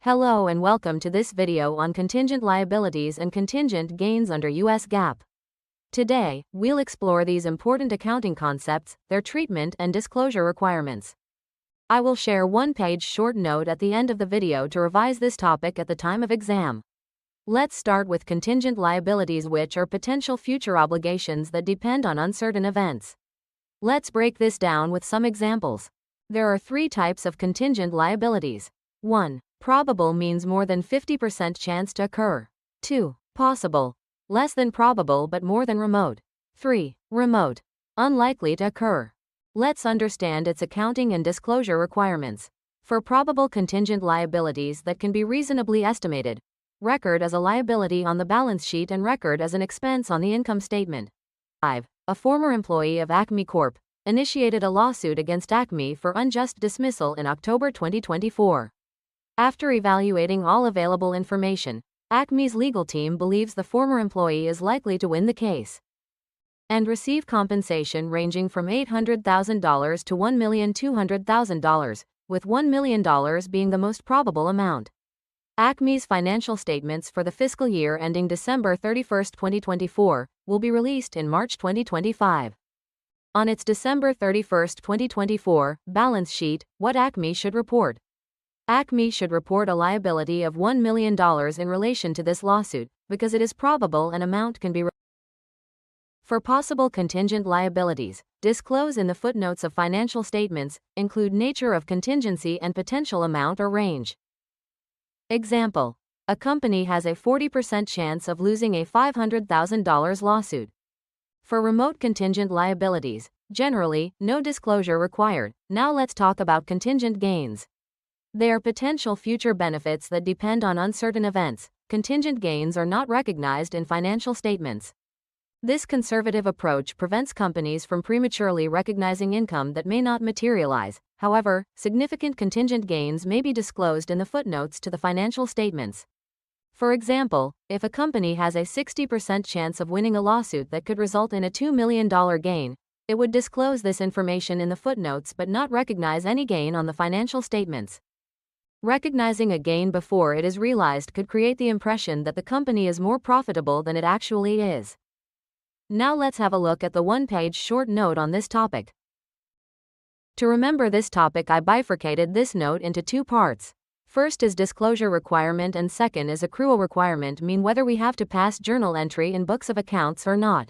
Hello and welcome to this video on contingent liabilities and contingent gains under US GAAP. Today, we'll explore these important accounting concepts, their treatment and disclosure requirements. I will share one-page short note at the end of the video to revise this topic at the time of exam. Let's start with contingent liabilities, which are potential future obligations that depend on uncertain events. Let's break this down with some examples. There are three types of contingent liabilities. 1. Probable means more than 50% chance to occur. 2. Possible, less than probable but more than remote. 3. Remote, unlikely to occur. Let's understand its accounting and disclosure requirements. For probable contingent liabilities that can be reasonably estimated, record as a liability on the balance sheet and record as an expense on the income statement. 5. A former employee of Acme Corp. Initiated a lawsuit against Acme for unjust dismissal in October 2024. After evaluating all available information, Acme's legal team believes the former employee is likely to win the case and receive compensation ranging from $800,000 to $1,200,000, with $1 million being the most probable amount. Acme's financial statements for the fiscal year ending December 31, 2024, will be released in March 2025. On its December 31, 2024, balance sheet, what Acme should report. Acme should report a liability of $1 million in relation to this lawsuit, because it is probable an amount can be For possible contingent liabilities, disclose in the footnotes of financial statements, include nature of contingency and potential amount or range. Example: a company has a 40% chance of losing a $500,000 lawsuit. For remote contingent liabilities, generally, no disclosure required. Now let's talk about contingent gains. They are potential future benefits that depend on uncertain events. Contingent gains are not recognized in financial statements. This conservative approach prevents companies from prematurely recognizing income that may not materialize. However, significant contingent gains may be disclosed in the footnotes to the financial statements. For example, if a company has a 60% chance of winning a lawsuit that could result in a $2 million gain, it would disclose this information in the footnotes but not recognize any gain on the financial statements. Recognizing a gain before it is realized could create the impression that the company is more profitable than it actually is. Now let's have a look at the one-page short note on this topic. To remember this topic, I bifurcated this note into two parts. First is disclosure requirement and second is accrual requirement, mean whether we have to pass journal entry in books of accounts or not.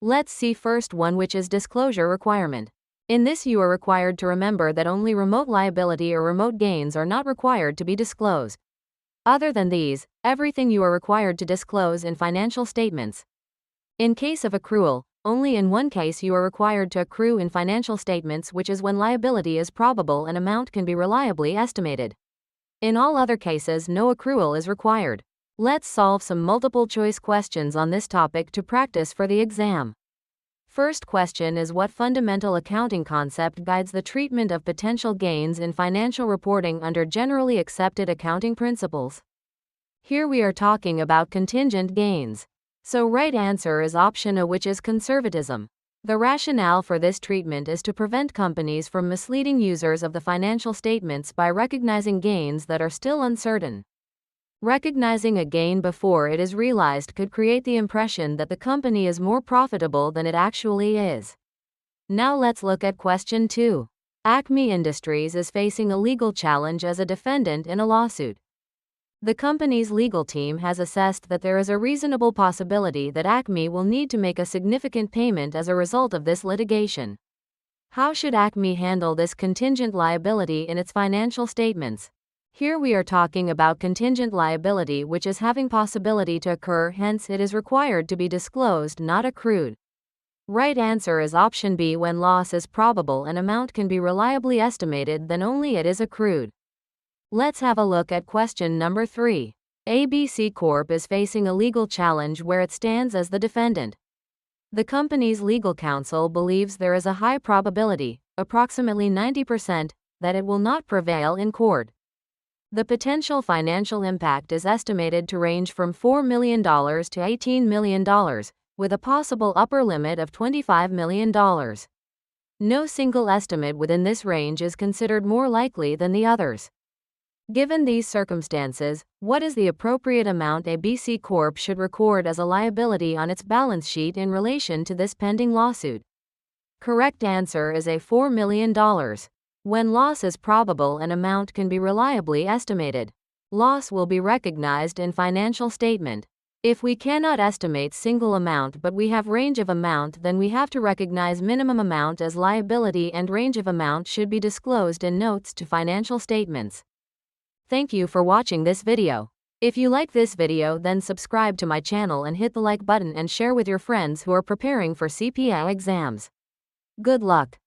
Let's see first one, which is disclosure requirement. In this, you are required to remember that only remote liability or remote gains are not required to be disclosed. Other than these, everything you are required to disclose in financial statements. In case of accrual, only in one case you are required to accrue in financial statements, which is when liability is probable and amount can be reliably estimated. In all other cases, no accrual is required. Let's solve some multiple choice questions on this topic to practice for the exam. First question is: what fundamental accounting concept guides the treatment of potential gains in financial reporting under generally accepted accounting principles? Here we are talking about contingent gains. So right answer is option A, which is conservatism. The rationale for this treatment is to prevent companies from misleading users of the financial statements by recognizing gains that are still uncertain. Recognizing a gain before it is realized could create the impression that the company is more profitable than it actually is. Now let's look at question 2. Acme Industries is facing a legal challenge as a defendant in a lawsuit. The company's legal team has assessed that there is a reasonable possibility that Acme will need to make a significant payment as a result of this litigation. How should Acme handle this contingent liability in its financial statements? Here we are talking about contingent liability which is having possibility to occur, hence it is required to be disclosed, not accrued. Right answer is option B. When loss is probable and amount can be reliably estimated, then only it is accrued. Let's have a look at question number 3. ABC Corp is facing a legal challenge where it stands as the defendant. The company's legal counsel believes there is a high probability, approximately 90%, that it will not prevail in court. The potential financial impact is estimated to range from $4 million to $18 million, with a possible upper limit of $25 million. No single estimate within this range is considered more likely than the others. Given these circumstances, what is the appropriate amount a BC Corp should record as a liability on its balance sheet in relation to this pending lawsuit? Correct answer is a $4 million. When loss is probable, an amount can be reliably estimated. Loss will be recognized in financial statement. If we cannot estimate single amount but we have range of amount, then we have to recognize minimum amount as liability, and range of amount should be disclosed in notes to financial statements. Thank you for watching this video. If you like this video, then subscribe to my channel and hit the like button and share with your friends who are preparing for CPA exams. Good luck.